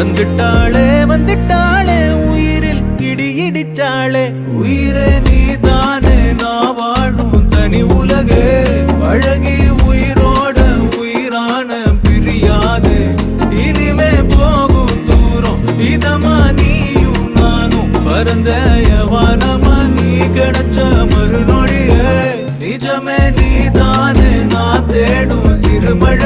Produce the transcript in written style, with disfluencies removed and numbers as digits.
வந்துட்டாளே வந்துட்டாளே உயிரில் இடி இடிச்சாளே உயிரே நீதானே நான் வாழும் தனி உலகே பழகி உயிரோட உயிரான பிரியாது இனிமே போகும் தூரம் இதமா நீயும் நானும் பரந்த யவானமா நீ கிடைச்ச மறுநொடியே நிஜமே நீதானே நான் தேடும் சிறுமழை